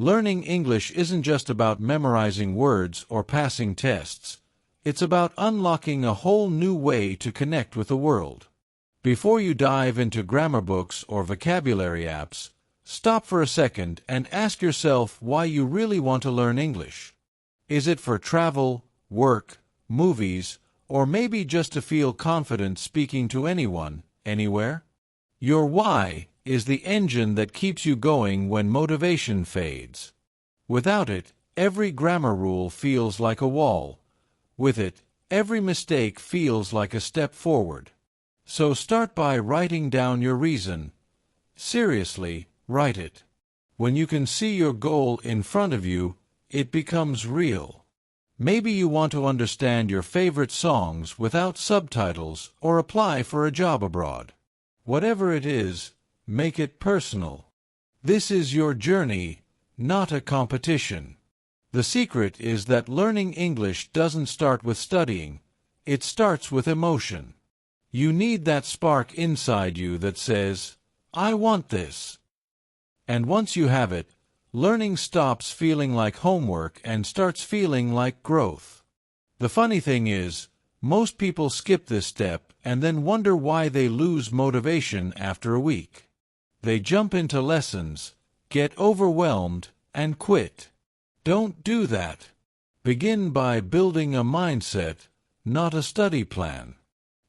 Learning English isn't just about memorizing words or passing tests. It's about unlocking a whole new way to connect with the world. Before you dive into grammar books or vocabulary apps, stop for a second and ask yourself why you really want to learn English. Is it for travel, work, movies, or maybe just to feel confident speaking to anyone, anywhere? Your why is the engine that keeps you going when motivation fades. Without it, every grammar rule feels like a wall. With it, every mistake feels like a step forward. So start by writing down your reason. Seriously, write it. When you can see your goal in front of you, it becomes real. Maybe you want to understand your favorite songs without subtitles or apply for a job abroad. Whatever it is, make it personal. This is your journey, not a competition. The secret is that learning English doesn't start with studying. It starts with emotion. You need that spark inside you that says, "I want this." And once you have it, learning stops feeling like homework and starts feeling like growth. The funny thing is, most people skip this step and then wonder why they lose motivation after a week. They jump into lessons, get overwhelmed, and quit. Don't do that. Begin by building a mindset, not a study plan.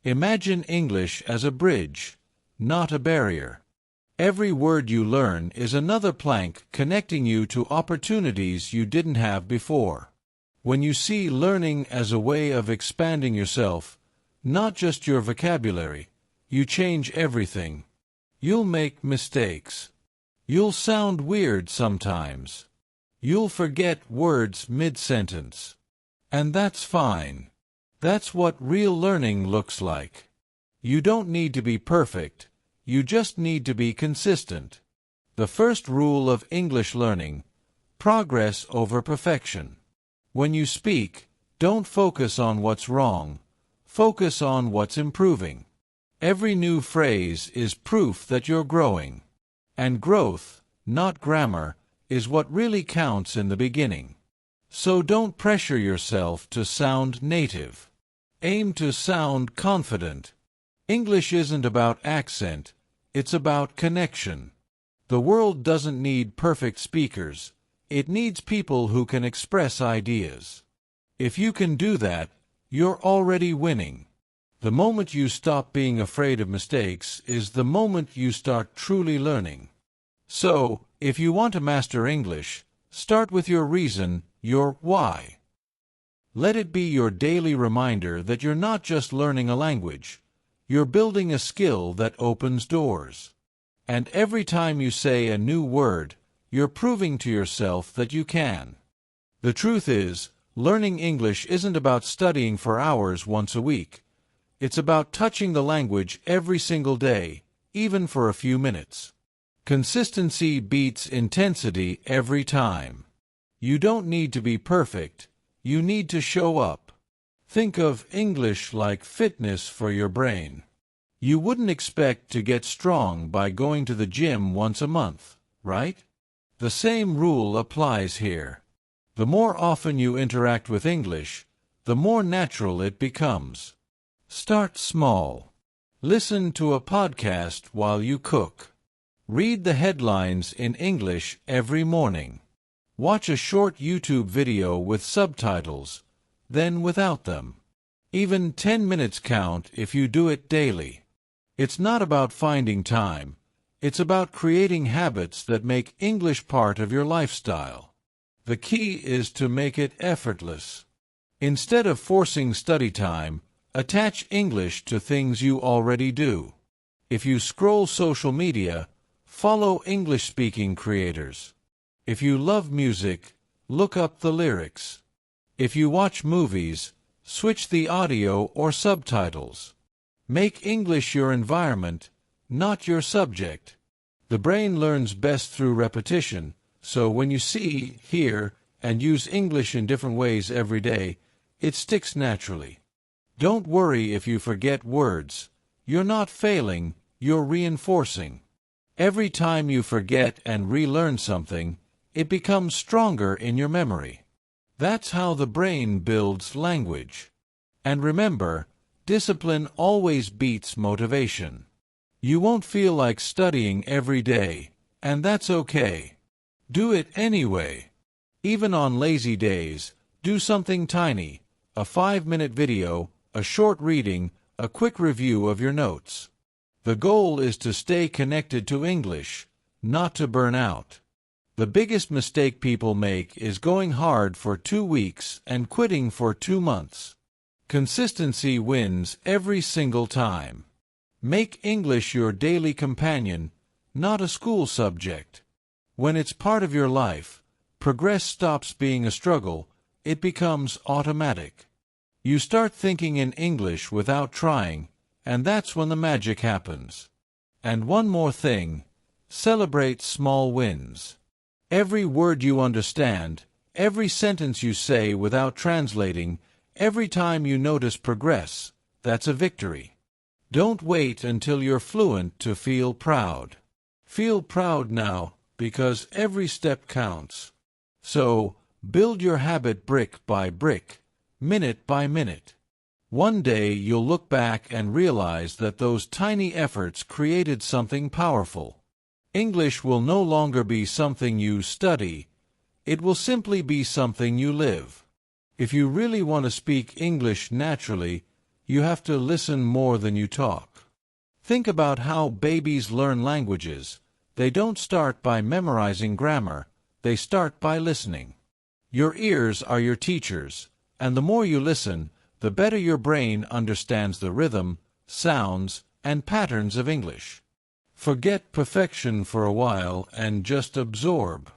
Imagine English as a bridge, not a barrier. Every word you learn is another plank connecting you to opportunities you didn't have before. When you see learning as a way of expanding yourself, not just your vocabulary, you change everything. You'll make mistakes. You'll sound weird sometimes. You'll forget words mid-sentence. And that's fine. That's what real learning looks like. You don't need to be perfect. You just need to be consistent. The first rule of English learning: progress over perfection. When you speak, don't focus on what's wrong. Focus on what's improving. Every new phrase is proof that you're growing. And growth, not grammar, is what really counts in the beginning. So don't pressure yourself to sound native. Aim to sound confident. English isn't about accent. It's about connection. The world doesn't need perfect speakers. It needs people who can express ideas. If you can do that, you're already winning. The moment you stop being afraid of mistakes is the moment you start truly learning. So, if you want to master English, start with your reason, your why. Let it be your daily reminder that you're not just learning a language. You're building a skill that opens doors. And every time you say a new word, you're proving to yourself that you can. The truth is, learning English isn't about studying for hours once a week. It's about touching the language every single day, even for a few minutes. Consistency beats intensity every time. You don't need to be perfect. You need to show up. Think of English like fitness for your brain. You wouldn't expect to get strong by going to the gym once a month, right? The same rule applies here. The more often you interact with English, the more natural it becomes. Start small. Listen to a podcast while you cook. Read the headlines in English every morning. Watch a short YouTube video with subtitles, then without them. Even 10 minutes count if you do it daily. It's not about finding time. It's about creating habits that make English part of your lifestyle. The key is to make it effortless. Instead of forcing study time, attach English to things you already do. If you scroll social media, follow English-speaking creators. If you love music, look up the lyrics. If you watch movies, switch the audio or subtitles. Make English your environment, not your subject. The brain learns best through repetition, so when you see, hear, and use English in different ways every day, it sticks naturally. Don't worry if you forget words. You're not failing, you're reinforcing. Every time you forget and relearn something, it becomes stronger in your memory. That's how the brain builds language. And remember, discipline always beats motivation. You won't feel like studying every day, and that's okay. Do it anyway. Even on lazy days, do something tiny, a 5-minute video, a short reading, a quick review of your notes. The goal is to stay connected to English, not to burn out. The biggest mistake people make is going hard for 2 weeks and quitting for 2 months. Consistency wins every single time. Make English your daily companion, not a school subject. When it's part of your life, progress stops being a struggle, it becomes automatic. You start thinking in English without trying, and that's when the magic happens. And one more thing, celebrate small wins. Every word you understand, every sentence you say without translating, every time you notice progress, that's a victory. Don't wait until you're fluent to feel proud. Feel proud now, because every step counts. So, build your habit brick by brick, minute by minute. One day you'll look back and realize that those tiny efforts created something powerful. English will no longer be something you study, it will simply be something you live. If you really want to speak English naturally, you have to listen more than you talk. Think about how babies learn languages. They don't start by memorizing grammar, they start by listening. Your ears are your teachers, and the more you listen, the better your brain understands the rhythm, sounds, and patterns of English. Forget perfection for a while and just absorb.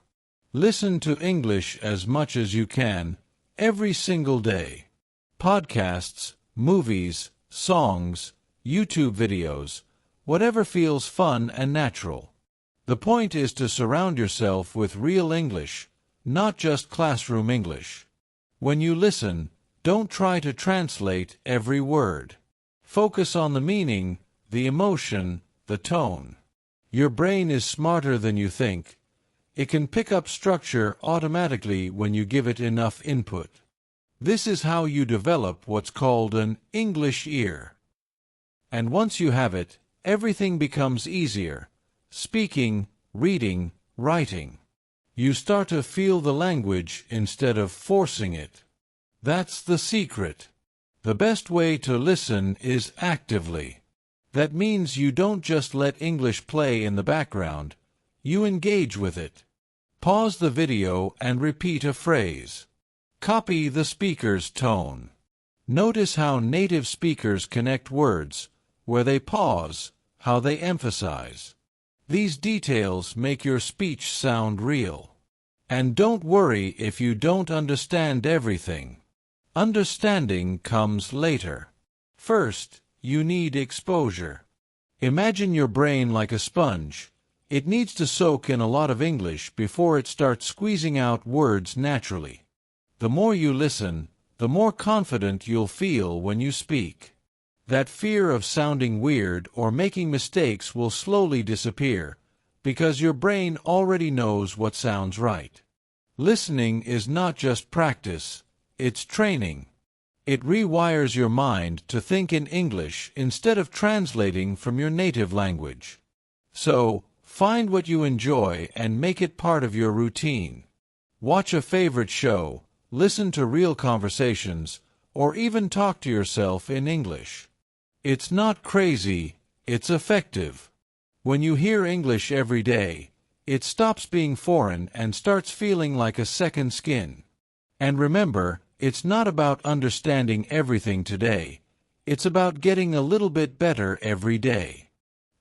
Listen to English as much as you can, every single day. Podcasts, movies, songs, YouTube videos, whatever feels fun and natural. The point is to surround yourself with real English, not just classroom English. When you listen, don't try to translate every word. Focus on the meaning, the emotion, the tone. Your brain is smarter than you think. It can pick up structure automatically when you give it enough input. This is how you develop what's called an English ear. And once you have it, everything becomes easier. Speaking, reading, writing. You start to feel the language instead of forcing it. That's the secret. The best way to listen is actively. That means you don't just let English play in the background, you engage with it. Pause the video and repeat a phrase. Copy the speaker's tone. Notice how native speakers connect words, where they pause, how they emphasize. These details make your speech sound real. And don't worry if you don't understand everything. Understanding comes later. First, you need exposure. Imagine your brain like a sponge. It needs to soak in a lot of English before it starts squeezing out words naturally. The more you listen, the more confident you'll feel when you speak. That fear of sounding weird or making mistakes will slowly disappear, because your brain already knows what sounds right. Listening is not just practice, it's training. It rewires your mind to think in English instead of translating from your native language. So, find what you enjoy and make it part of your routine. Watch a favorite show, listen to real conversations, or even talk to yourself in English. It's not crazy, it's effective. When you hear English every day, it stops being foreign and starts feeling like a second skin. And remember, it's not about understanding everything today. It's about getting a little bit better every day.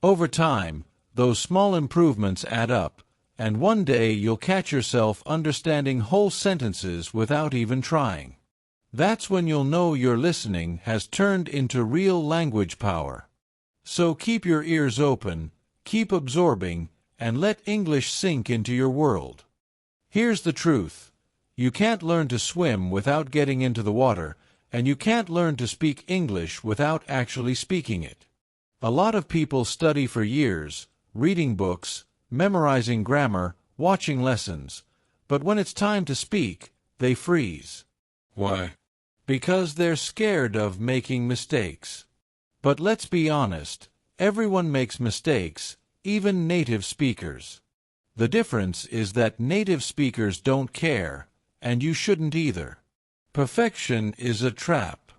Over time, those small improvements add up, and one day you'll catch yourself understanding whole sentences without even trying. That's when you'll know your listening has turned into real language power. So keep your ears open, keep absorbing, and let English sink into your world. Here's the truth. You can't learn to swim without getting into the water, and you can't learn to speak English without actually speaking it. A lot of people study for years, reading books, memorizing grammar, watching lessons, But when it's time to speak, they freeze. Why? Because they're scared of making mistakes. But let's be honest, everyone makes mistakes, even native speakers. The difference is that native speakers don't care, and you shouldn't either. Perfection is a trap.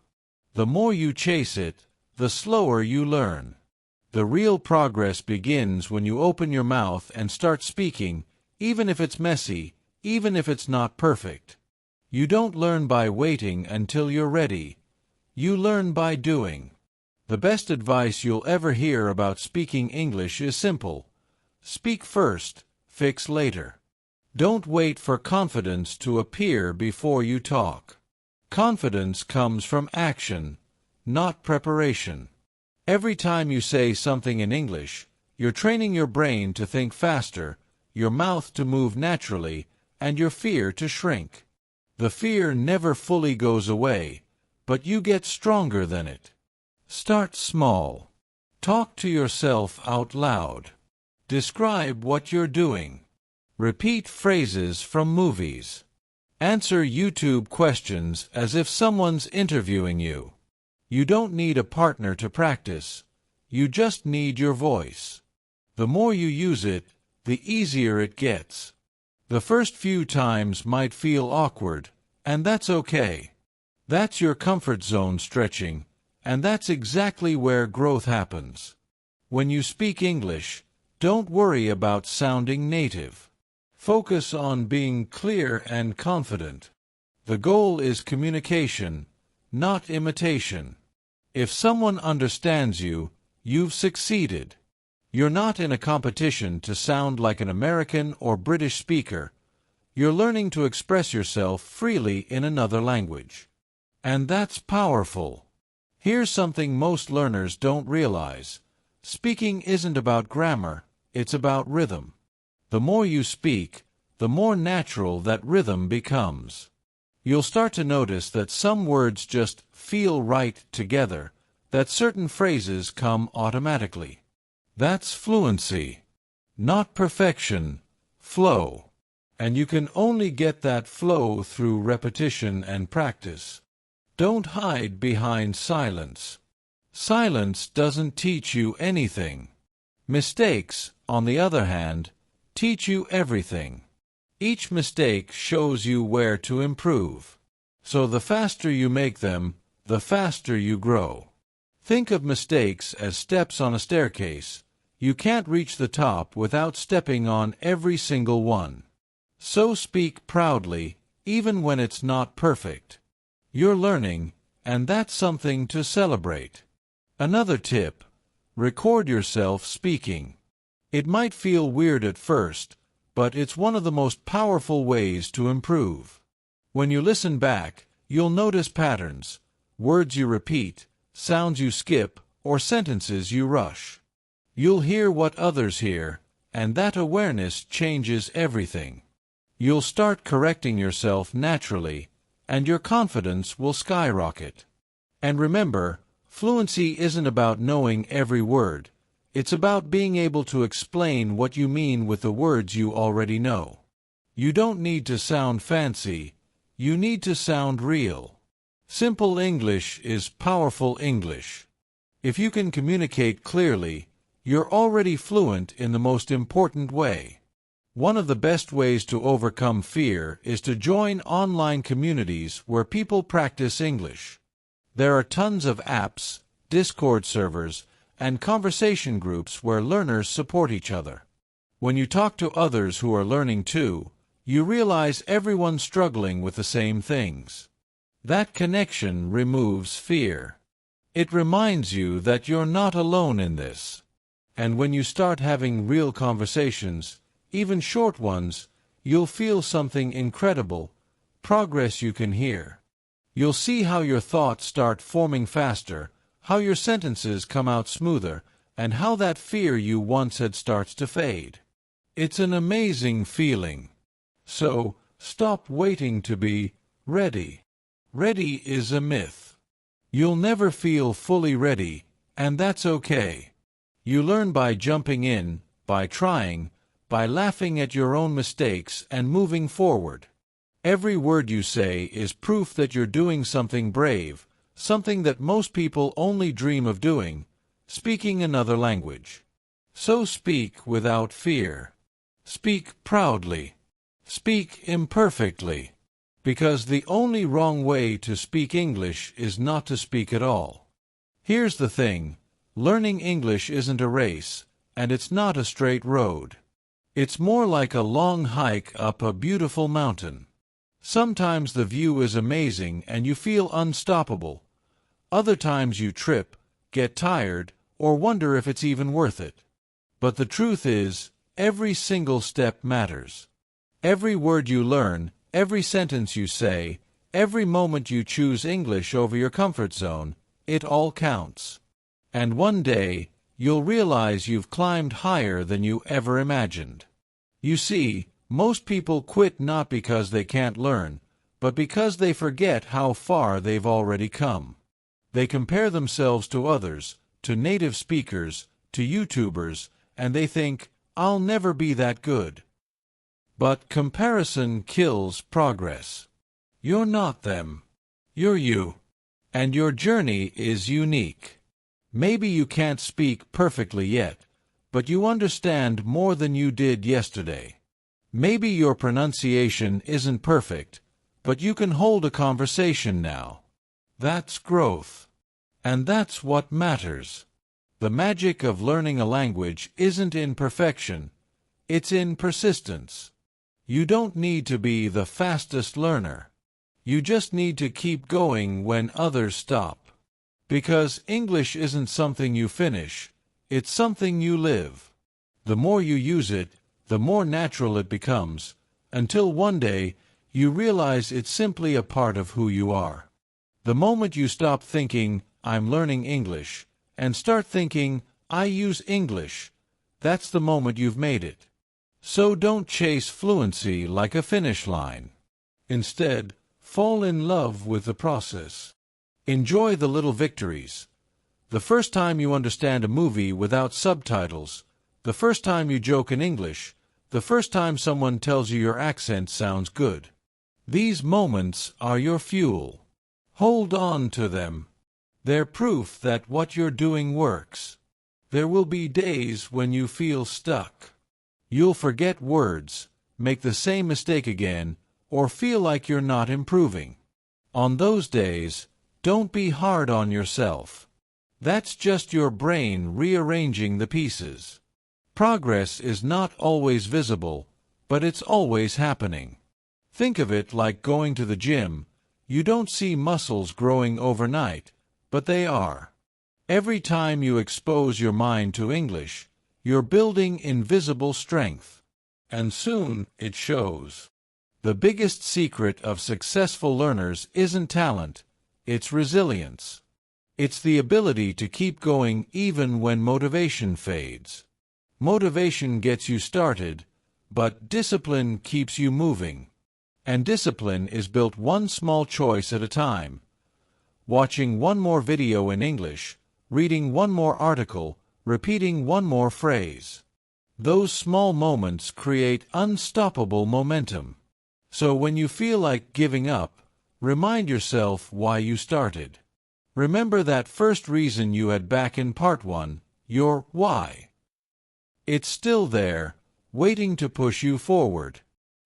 The more you chase it, the slower you learn. The real progress begins when you open your mouth and start speaking, even if it's messy, even if it's not perfect. You don't learn by waiting until you're ready. You learn by doing. The best advice you'll ever hear about speaking English is simple. Speak first, fix later. Don't wait for confidence to appear before you talk. Confidence comes from action, not preparation. Every time you say something in English, you're training your brain to think faster, your mouth to move naturally, and your fear to shrink. The fear never fully goes away, but you get stronger than it. Start small. Talk to yourself out loud. Describe what you're doing. Repeat phrases from movies. Answer YouTube questions as if someone's interviewing you. You don't need a partner to practice. You just need your voice. The more you use it, the easier it gets. The first few times might feel awkward, and that's okay. That's your comfort zone stretching, and that's exactly where growth happens. When you speak English, don't worry about sounding native. Focus on being clear and confident. The goal is communication, not imitation. If someone understands you, you've succeeded. You're not in a competition to sound like an American or British speaker. You're learning to express yourself freely in another language. And that's powerful. Here's something most learners don't realize. Speaking isn't about grammar, it's about rhythm. The more you speak, the more natural that rhythm becomes. You'll start to notice that some words just feel right together, that certain phrases come automatically. That's fluency. Not perfection, flow. And you can only get that flow through repetition and practice. Don't hide behind silence. Silence doesn't teach you anything. Mistakes, on the other hand, teach you everything. Each mistake shows you where to improve. So the faster you make them, the faster you grow. Think of mistakes as steps on a staircase. You can't reach the top without stepping on every single one. So speak proudly, even when it's not perfect. You're learning, and that's something to celebrate. Another tip: record yourself speaking. It might feel weird at first, but it's one of the most powerful ways to improve. When you listen back, you'll notice patterns, words you repeat, sounds you skip, or sentences you rush. You'll hear what others hear, and that awareness changes everything. You'll start correcting yourself naturally, and your confidence will skyrocket. And remember, fluency isn't about knowing every word. It's about being able to explain what you mean with the words you already know. You don't need to sound fancy. You need to sound real. Simple English is powerful English. If you can communicate clearly, you're already fluent in the most important way. One of the best ways to overcome fear is to join online communities where people practice English. There are tons of apps, Discord servers, and conversation groups where learners support each other. When you talk to others who are learning too, you realize everyone's struggling with the same things. That connection removes fear. It reminds you that you're not alone in this. And when you start having real conversations, even short ones, you'll feel something incredible, progress you can hear. You'll see how your thoughts start forming faster, how your sentences come out smoother, and how that fear you once had starts to fade. It's an amazing feeling. So, stop waiting to be ready. Ready is a myth. You'll never feel fully ready, and that's okay. You learn by jumping in, by trying, by laughing at your own mistakes and moving forward. Every word you say is proof that you're doing something brave, something that most people only dream of doing, speaking another language. So speak without fear. Speak proudly. Speak imperfectly. Because the only wrong way to speak English is not to speak at all. Here's the thing, learning English isn't a race, and it's not a straight road. It's more like a long hike up a beautiful mountain. Sometimes the view is amazing and you feel unstoppable. Other times you trip, get tired, or wonder if it's even worth it. But the truth is, every single step matters. Every word you learn, every sentence you say, every moment you choose English over your comfort zone, it all counts. And one day, you'll realize you've climbed higher than you ever imagined. You see, most people quit not because they can't learn, but because they forget how far they've already come. They compare themselves to others, to native speakers, to YouTubers, and they think, I'll never be that good. But comparison kills progress. You're not them. You're you. And your journey is unique. Maybe you can't speak perfectly yet, but you understand more than you did yesterday. Maybe your pronunciation isn't perfect, but you can hold a conversation now. That's growth. And that's what matters. The magic of learning a language isn't in perfection, it's in persistence. You don't need to be the fastest learner. You just need to keep going when others stop. Because English isn't something you finish, it's something you live. The more you use it, the more natural it becomes, until one day you realize it's simply a part of who you are. The moment you stop thinking, I'm learning English, and start thinking, I use English, that's the moment you've made it. So don't chase fluency like a finish line. Instead, fall in love with the process. Enjoy the little victories. The first time you understand a movie without subtitles, the first time you joke in English, the first time someone tells you your accent sounds good. These moments are your fuel. Hold on to them. They're proof that what you're doing works. There will be days when you feel stuck. You'll forget words, make the same mistake again, or feel like you're not improving. On those days, don't be hard on yourself. That's just your brain rearranging the pieces. Progress is not always visible, but it's always happening. Think of it like going to the gym. You don't see muscles growing overnight, but they are. Every time you expose your mind to English, you're building invisible strength. And soon it shows. The biggest secret of successful learners isn't talent, it's resilience. It's the ability to keep going even when motivation fades. Motivation gets you started, but discipline keeps you moving. And discipline is built one small choice at a time. Watching one more video in English, reading one more article, repeating one more phrase. Those small moments create unstoppable momentum. So when you feel like giving up, remind yourself why you started. Remember that first reason you had back in part 1, your why. It's still there, waiting to push you forward.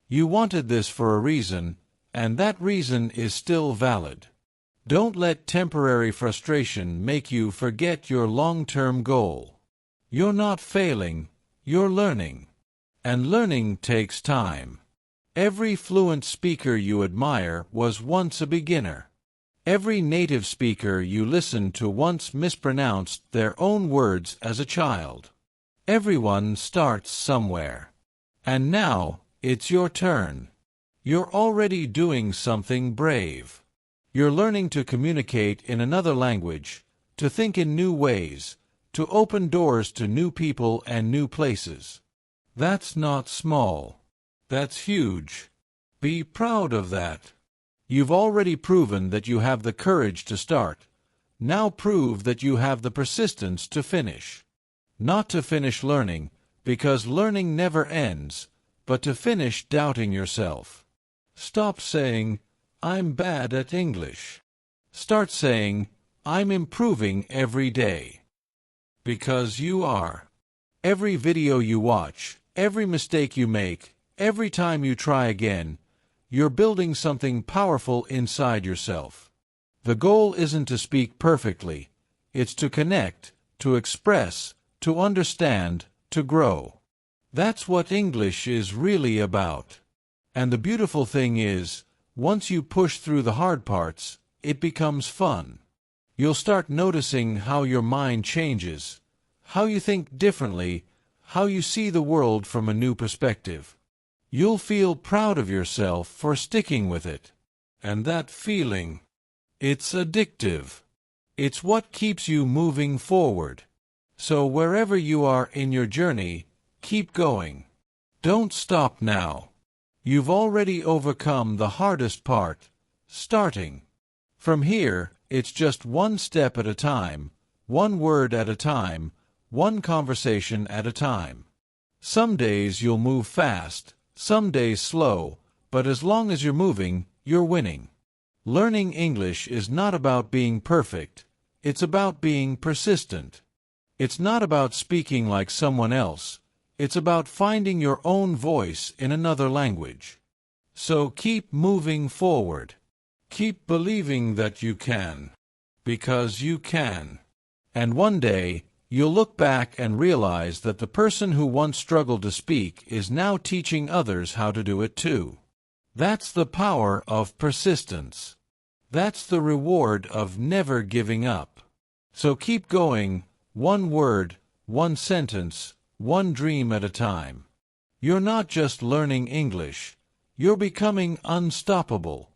You wanted this for a reason, and that reason is still valid. Don't let temporary frustration make you forget your long-term goal. You're not failing, you're learning. And learning takes time. Every fluent speaker you admire was once a beginner. Every native speaker you listened to once mispronounced their own words as a child. Everyone starts somewhere. And now, it's your turn. You're already doing something brave. You're learning to communicate in another language, to think in new ways, to open doors to new people and new places. That's not small. That's huge. Be proud of that. You've already proven that you have the courage to start. Now prove that you have the persistence to finish. Not to finish learning, because learning never ends, but to finish doubting yourself. Stop saying, "I'm bad at English." Start saying, "I'm improving every day." Because you are. Every video you watch, every mistake you make, every time you try again, you're building something powerful inside yourself. The goal isn't to speak perfectly. It's to connect, to express, to understand, to grow. That's what English is really about. And the beautiful thing is, once you push through the hard parts, it becomes fun. You'll start noticing how your mind changes, how you think differently, how you see the world from a new perspective. You'll feel proud of yourself for sticking with it. And that feeling, it's addictive. It's what keeps you moving forward. So wherever you are in your journey, keep going. Don't stop now. You've already overcome the hardest part, starting. From here, it's just one step at a time, one word at a time, one conversation at a time. Some days you'll move fast, some days slow, but as long as you're moving, you're winning. Learning English is not about being perfect, it's about being persistent. It's not about speaking like someone else, it's about finding your own voice in another language. So keep moving forward. Keep believing that you can. Because you can. And one day, you'll look back and realize that the person who once struggled to speak is now teaching others how to do it too. That's the power of persistence. That's the reward of never giving up. So keep going, one word, one sentence, one dream at a time. You're not just learning English, you're becoming unstoppable.